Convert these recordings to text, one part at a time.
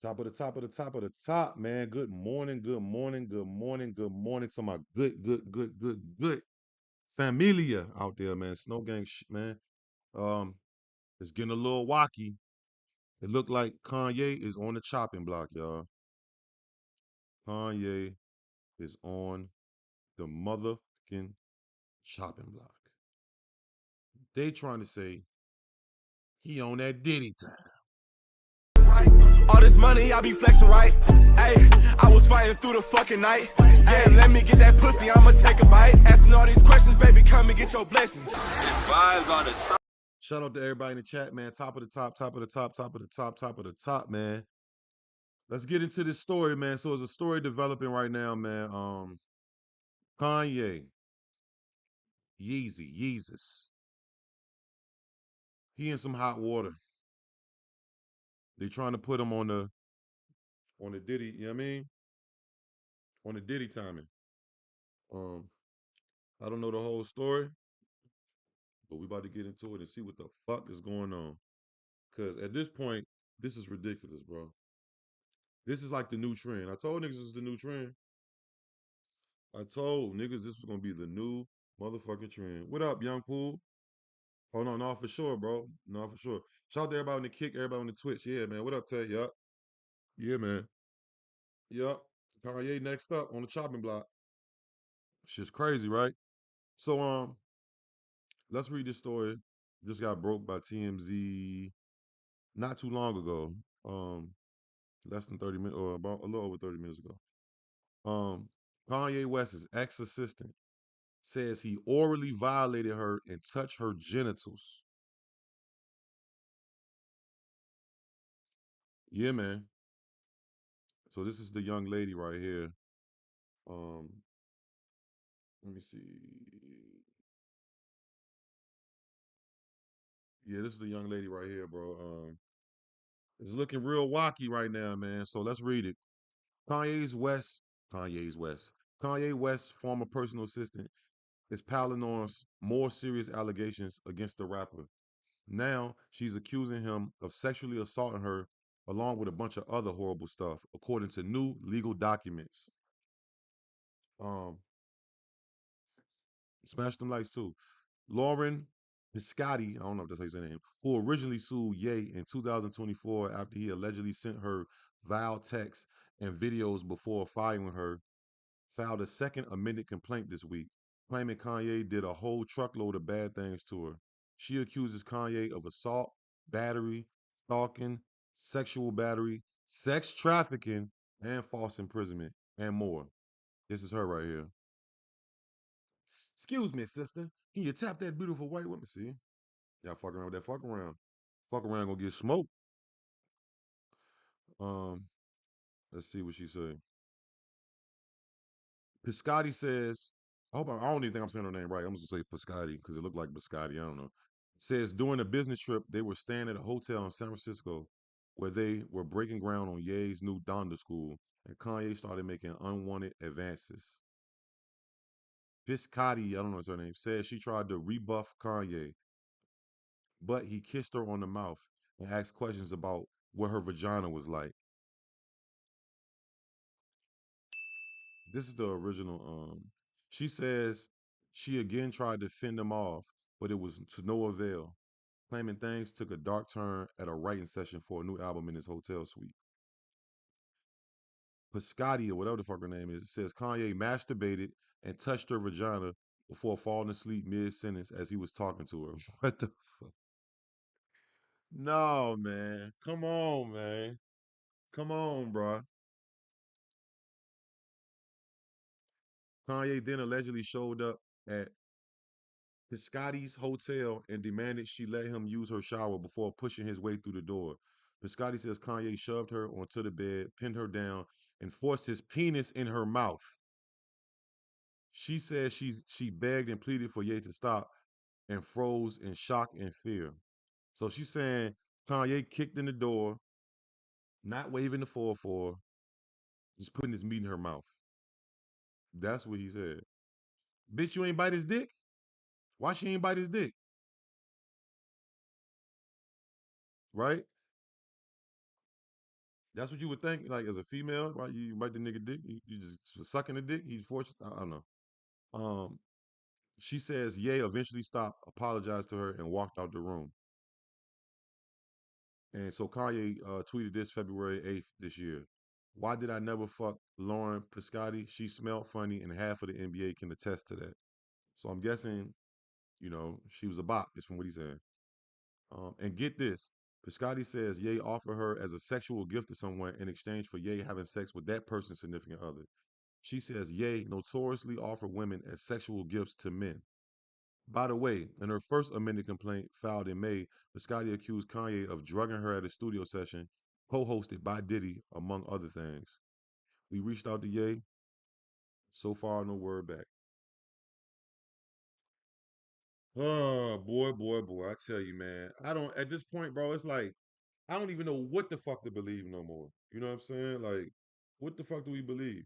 Top of the top of the top of the top, man. Good morning, good morning, good morning, good morning to my good familia out there, man. Snow gang man. Um, it's getting a little wacky. It looked like Kanye is on the chopping block, y'all. Kanye is on the motherfucking chopping block. They trying to say he on that Diddy time. All this money, I be flexing, right? Hey, I was fighting through the fucking night. Yeah, let me get that pussy, I'ma take a bite. Asking all these questions, baby, come and get your blessings. Vibes on the top. Shout out to everybody in the chat, man. Top of the top, top of the top, top of the top, top of the top, man. Let's get into this story, man. So there's a story developing right now, man. Kanye, Yeezus. He in some hot water. They trying to put him on the Diddy, you know what I mean? On the Diddy timing. Um, I don't know the whole story, but we about to get into it and see what the fuck is going on. Cause at this point, this is ridiculous, bro. This is like the new trend. I told niggas this was the new trend. I told niggas this was gonna be the new motherfucking trend. What up, Young Pool? Oh no, for sure, bro. No, for sure. Shout out to everybody on the kick, everybody on the Twitch. Yeah, man. What up, Ted? Yup. Yeah, man. Yup. Kanye next up on the chopping block. Shit's crazy, right? So let's read this story. Just got broke by TMZ not too long ago. Less than 30 minutes or about a little over 30 minutes ago. Kanye West's ex-assistant says he orally violated her and touched her genitals. Yeah, man. So this is the young lady right here. Um, let me see. Yeah, this is the young lady right here, bro. It's looking real wacky right now, man. So let's read it. Kanye's West, Kanye's West, Kanye West, former personal assistant, is piling on more serious allegations against the rapper. Now she's accusing him of sexually assaulting her, along with a bunch of other horrible stuff, according to new legal documents. Um, Smash them lights too. Lauren Piscotti, I don't know if that's how you say her name, who originally sued Ye in 2024 after he allegedly sent her vile texts and videos before firing her, filed a second amended complaint this week, claiming Kanye did a whole truckload of bad things to her. She accuses Kanye of assault, battery, stalking, sexual battery, sex trafficking, and false imprisonment, and more. This is her right here. Excuse me, sister. Can you tap that beautiful white woman? See? Y'all fucking around with that fuck around. Fuck around gonna get smoked. Um, let's see what she say. Piscotti says, I don't even think I'm saying her name right. I'm just gonna say Piscotti because it looked like Biscotti. I don't know. Says during a business trip, they were staying at a hotel in San Francisco where they were breaking ground on Ye's new Donda school, and Kanye started making unwanted advances. Piscotti, I don't know what's her name, says she tried to rebuff Kanye, but he kissed her on the mouth and asked questions about what her vagina was like. This is the original. She says she again tried to fend him off, but it was to no avail, claiming things took a dark turn at a writing session for a new album in his hotel suite. Piscotti, or whatever the fuck her name is, says Kanye masturbated and touched her vagina before falling asleep mid-sentence as he was talking to her. What the fuck? No, man. Come on, man. Come on, bro. Kanye then allegedly showed up at Piscotty's hotel and demanded she let him use her shower before pushing his way through the door. Piscotti says Kanye shoved her onto the bed, pinned her down, and forced his penis in her mouth. She says she begged and pleaded for Ye to stop and froze in shock and fear. So she's saying Kanye kicked in the door, not waving the 4-4, just putting his meat in her mouth. That's what he said. Bitch, you ain't bite his dick? Why she ain't bite his dick? Right? That's what you would think, like as a female, right? You bite the nigga dick, you just sucking the dick. He's fortunate. I don't know. Um, she says Ye eventually stopped, apologized to her, and walked out the room. And so Kanye tweeted this February 8th this year. Why did I never fuck Lauren Piscotti? She smelled funny, and half of the NBA can attest to that. So I'm guessing, she was a bop, is from what he's saying. And get this. Piscotti says Ye offered her as a sexual gift to someone in exchange for Ye having sex with that person's significant other. She says Ye notoriously offered women as sexual gifts to men. By the way, in her first amended complaint filed in May, Biscotti accused Kanye of drugging her at a studio session co-hosted by Diddy, among other things. We reached out to Ye. So far, no word back. Oh, boy, boy, boy. I tell you, man. at this point, bro, it's like, I don't even know what the fuck to believe no more. You know what I'm saying? Like, what the fuck do we believe?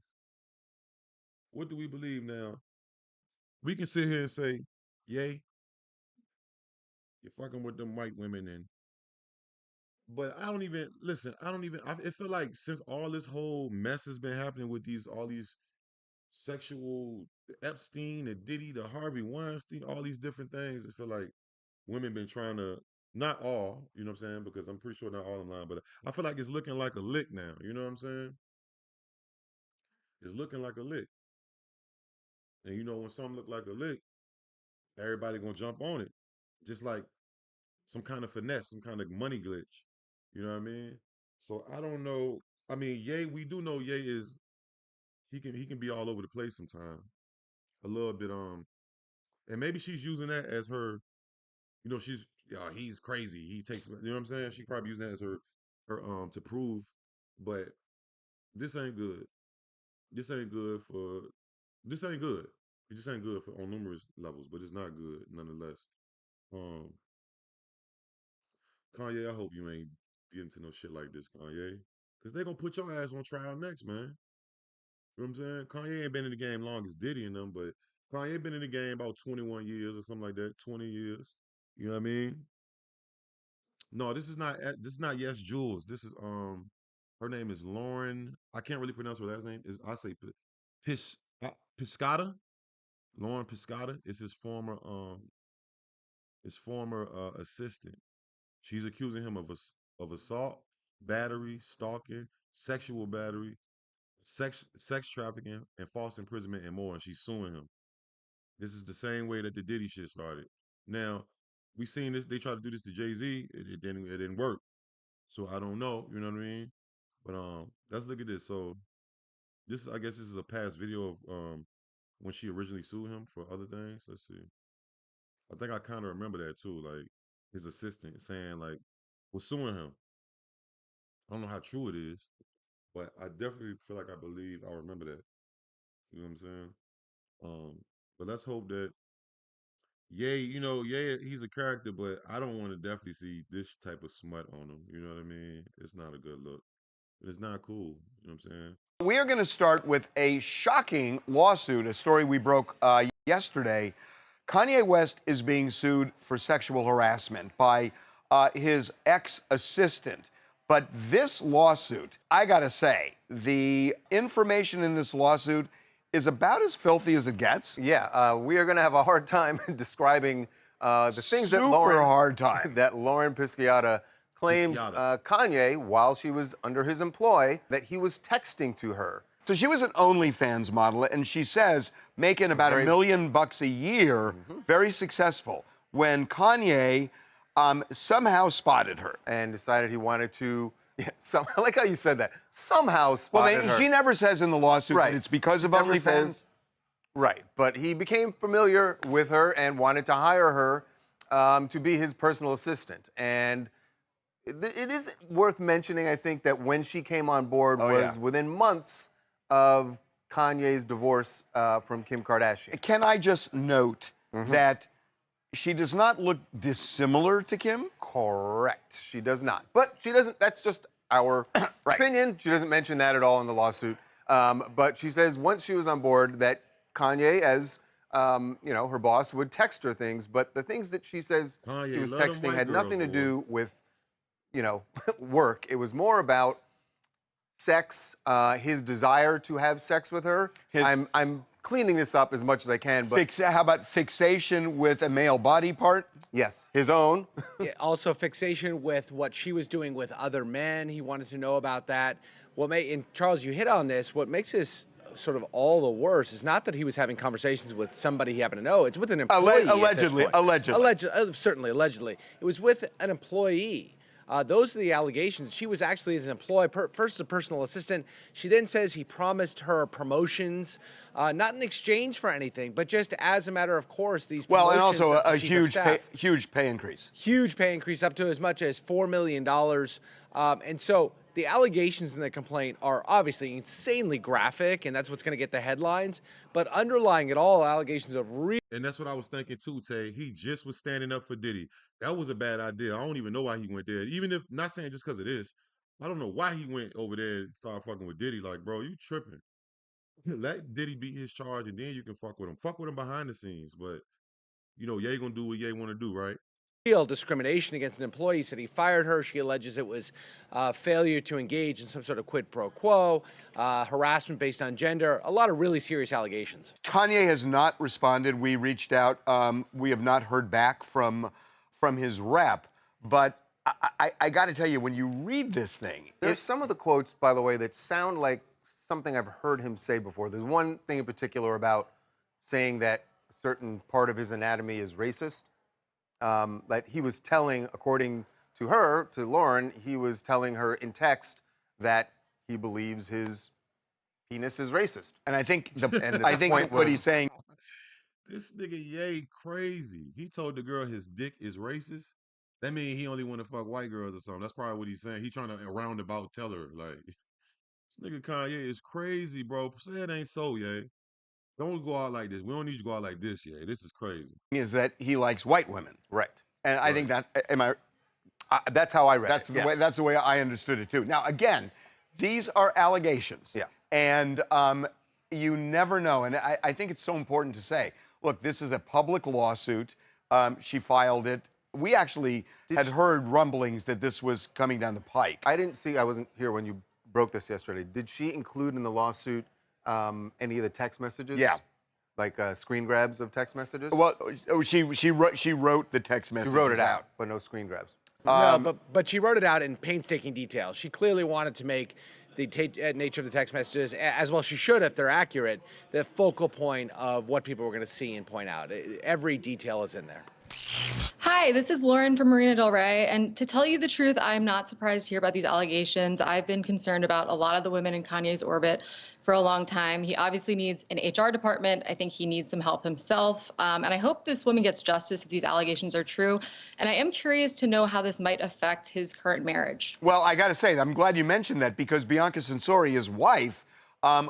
What do we believe now? We can sit here and say, Ye, you're fucking with them white women and but I don't even listen. It feel like since all this whole mess has been happening with all these sexual Epstein, the Diddy, the Harvey Weinstein, all these different things. I feel like women been trying to, not all, you know what I'm saying? Because I'm pretty sure not all in line, but I feel like it's looking like a lick now. You know what I'm saying? It's looking like a lick, and when something look like a lick, everybody gonna jump on it, just like some kind of finesse, some kind of money glitch. You know what I mean? So I don't know. I mean, Ye, we do know Ye is he can be all over the place sometimes. A little bit and maybe she's using that as her, he's crazy. He takes, what I'm saying? She probably using that as her to prove, but this ain't good. This ain't good for this ain't good. It just ain't good for on numerous levels, but it's not good nonetheless. Um Kanye, I hope you ain't getting into no shit like this, Kanye. Cause they gonna put your ass on trial next, man. You know what I'm saying? Kanye ain't been in the game long as Diddy and them, but Kanye been in the game about 21 years or something like that, 20 years. You know what I mean? No, this is not Yes Jules. This is her name is Lauren. I can't really pronounce her last name. Is I say Pis Piscata? Lauren Piscata is his former assistant. She's accusing him of assault, battery, stalking, sexual battery, sex trafficking, and false imprisonment and more, and she's suing him. This is the same way that the Diddy shit started. Now, we seen this. They tried to do this to Jay-Z. It didn't work. So I don't know. You know what I mean? But let's look at this. So I guess this is a past video of when she originally sued him for other things. Let's see. I think I kind of remember that too. Like his assistant saying like was suing him. I don't know how true it is, but I definitely feel like I remember that. You know what I'm saying? Um, but let's hope that he's a character, but I don't want to definitely see this type of smut on him. You know what I mean? It's not a good look. It's not cool. You know what I'm saying? We are going to start with a shocking lawsuit, a story we broke yesterday. Kanye West is being sued for sexual harassment by his ex-assistant. But this lawsuit, I got to say, the information in this lawsuit is about as filthy as it gets. Yeah, we are going to have a hard time describing the things that hard time. that Lauren Pisciata claims Kanye, while she was under his employ, that he was texting to her. So she was an OnlyFans model, and she says making about $1 million a year, very successful, when Kanye somehow spotted her. And decided he wanted to, I like how you said that, somehow spotted her. She never says in the lawsuit that it's because of OnlyFans. Right, but he became familiar with her and wanted to hire her to be his personal assistant. And it is worth mentioning, I think, that when she came on board was within months of Kanye's divorce from Kim Kardashian. Can I just note that she does not look dissimilar to Kim? Correct, she does not. But she doesn't, that's just our opinion. She doesn't mention that at all in the lawsuit. But she says once she was on board that Kanye, as her boss, would text her things, but the things that she says Kanye, he was texting had nothing to do with, work. It was more about sex, his desire to have sex with her. His- I'm cleaning this up as much as I can, but How about fixation with a male body part? yes, his own. Yeah, also fixation with what she was doing with other men. He wanted to know about that. And Charles, you hit on this. What makes this sort of all the worse is not that he was having conversations with somebody he happened to know. It's with an employee. Allegedly. Certainly, allegedly. It was with an employee. Those are the allegations. She was actually his employee, first a personal assistant. She then says he promised her promotions, not in exchange for anything, but just as a matter of course. These Well, and promotions also of the a chief of staff. huge pay increase. Huge pay increase up to as much as $4 million. And so the allegations in the complaint are obviously insanely graphic, and that's what's going to get the headlines. But underlying it all, allegations of real. And that's what I was thinking too, Tay. He just was standing up for Diddy. That was a bad idea. I don't even know why he went there. Even if, not saying just because of this, I don't know why he went over there and started fucking with Diddy. Like, bro, you tripping. Let Diddy beat his charge and then you can fuck with him. Fuck with him behind the scenes. But, you know, Ye gonna do what Ye want to do, right? Real discrimination against an employee. He said he fired her. She alleges it was failure to engage in some sort of quid pro quo, harassment based on gender. A lot of really serious allegations. Kanye has not responded. We reached out. We have not heard back from his rep. But I got to tell you, when you read this thing, There's some of the quotes, by the way, that sound like something I've heard him say before. There's one thing in particular about saying that a certain part of his anatomy is racist. That he was telling, according to her, to Lauren, he was telling her in text that he believes his penis is racist. and I think And I the think point what was- he's saying. This nigga Ye crazy. He told the girl his dick is racist. That means he only want to fuck white girls or something. That's probably what he's saying. He trying to roundabout tell her, like, this nigga Kanye is crazy, bro. Say it ain't so, Ye. Don't go out like this. We don't need you to go out like this, Ye. This is crazy. Is that he likes white women, Right. and I think that That's how I read that's it. the way that's the way I understood it too. Now again, these are allegations, Yeah. and you never know. And I think it's so important to say, look, this is a public lawsuit. She filed it. We actually had heard rumblings that this was coming down the pike. I wasn't here when you broke this yesterday. Did she include in the lawsuit any of the text messages? Yeah. Like screen grabs of text messages? Well, she wrote the text message. She wrote it out, but no screen grabs. No, but she wrote it out in painstaking detail. She clearly wanted to make the nature of the text messages, as well she should if they're accurate, the focal point of what people were going to see and point out. Every detail is in there. Hi, this is Lauren from Marina Del Rey. And to tell you the truth, I'm not surprised to hear about these allegations. I've been concerned about a lot of the women in Kanye's orbit for a long time. He obviously needs an HR department. I think he needs some help himself. And I hope this woman gets justice if these allegations are true. And I am curious to know how this might affect his current marriage. Well, I got to say, I'm glad you mentioned that because Bianca Censori, his wife,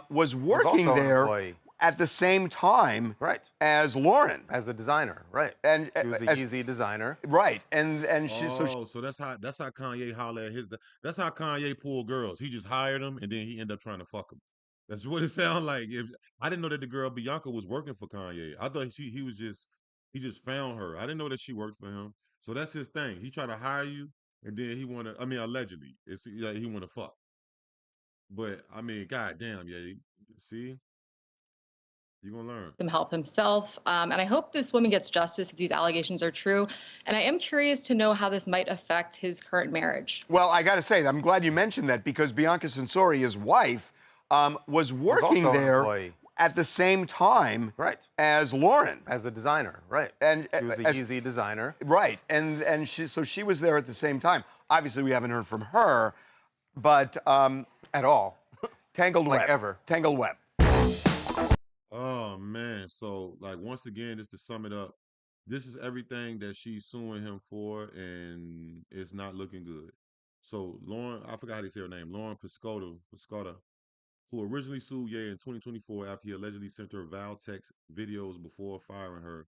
was working also an there employee. at the same time Right. as Lauren. As a designer, right. And She was a Yeezy designer. Right, and she So that's how Kanye holler at his. That's how Kanye pull girls. He just hired them and then he end up trying to fuck them. That's what it sounds like. If I didn't know that the girl Bianca was working for Kanye. I thought he just found her. I didn't know that she worked for him. So that's his thing. He tried to hire you and then he want to. I mean, allegedly, it's like he want to fuck. But I mean, goddamn, yeah. See, you gonna learn. Some help himself. And I hope this woman gets justice if these allegations are true. And I am curious to know how this might affect his current marriage. Well, I got to say, I'm glad you mentioned that because Bianca Censori, his wife, was working also an there employee. at the same time Right. as Lauren. As a designer, right. And She was a Yeezy designer. Right, and she was there at the same time. Obviously, we haven't heard from her, but At all. Tangled Like Web. ever. Tangled Web. Oh man. So like once again, just to sum it up, this is everything that she's suing him for, and it's not looking good. So Lauren, I forgot how to say her name, Lauren Piscotta, who originally sued Ye in 2024 after he allegedly sent her Val text videos before firing her,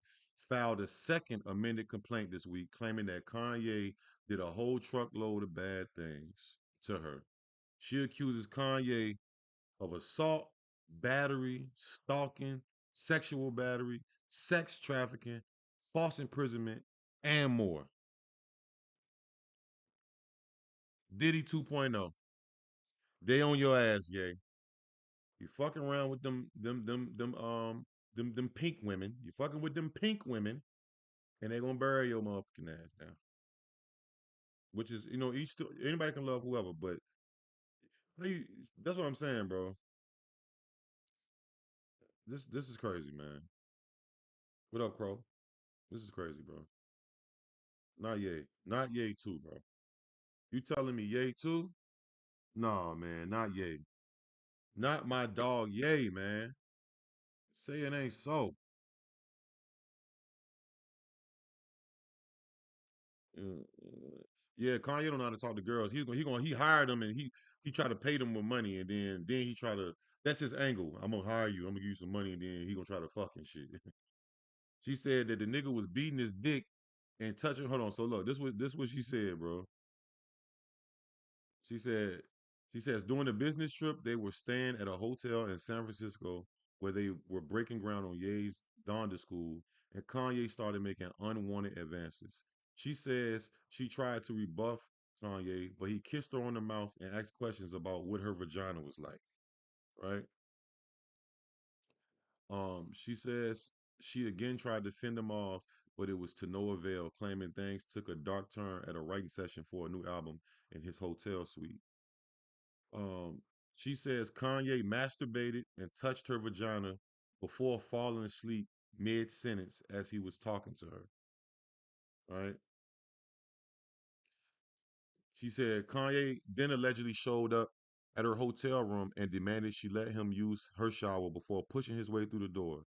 filed a second amended complaint this week, claiming that Kanye did a whole truckload of bad things to her. She accuses Kanye of assault, battery, stalking, sexual battery, sex trafficking, false imprisonment, and more. Diddy 2.0. They on your ass, Ye. You fucking around with them pink women. You fucking with them pink women, and they gonna bury your motherfucking ass down. Which is, anybody can love whoever, but that's what I'm saying, bro. This is crazy, man. What up, Crow? This is crazy, bro. Not Ye. Not Ye too, bro. You telling me Ye too? Nah, man, not Ye. Not my dog Ye, man. Say it ain't so. Yeah, Kanye don't know how to talk to girls. He hired them and he try to pay them with money and then he try to that's his angle. I'm gonna hire you. I'm gonna give you some money and then he gonna try to fucking shit. She said that the nigga was beating his dick and touching. Hold on. So look, this what she said, bro. She said, she says during the business trip, they were staying at a hotel in San Francisco where they were breaking ground on Ye's Donda School, and Kanye started making unwanted advances. She says she tried to rebuff Kanye, but he kissed her on the mouth and asked questions about what her vagina was like. Right? She says she again tried to fend him off, but it was to no avail, claiming things took a dark turn at a writing session for a new album in his hotel suite. Um, she says Kanye masturbated and touched her vagina before falling asleep mid sentence as he was talking to her. Right? She said Kanye then allegedly showed up at her hotel room and demanded she let him use her shower before pushing his way through the door.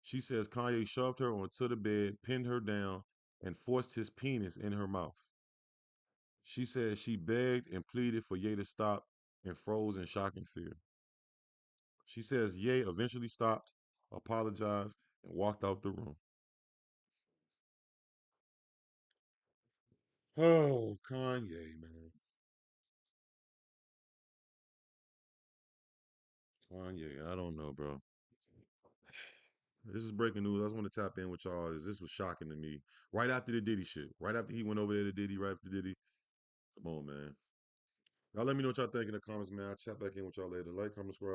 She says Kanye shoved her onto the bed, pinned her down, and forced his penis in her mouth. She says she begged and pleaded for Ye to stop and froze in shock and fear. She says Ye eventually stopped, apologized, and walked out the room. Oh, Kanye, man. Kanye, I don't know, bro. This is breaking news. I just want to tap in with y'all. This was shocking to me. Right after the Diddy shit. Right after he went over there to Diddy, right after Diddy. Come on, man. Y'all let me know what y'all think in the comments, man. I'll chat back in with y'all later. Like, comment, subscribe.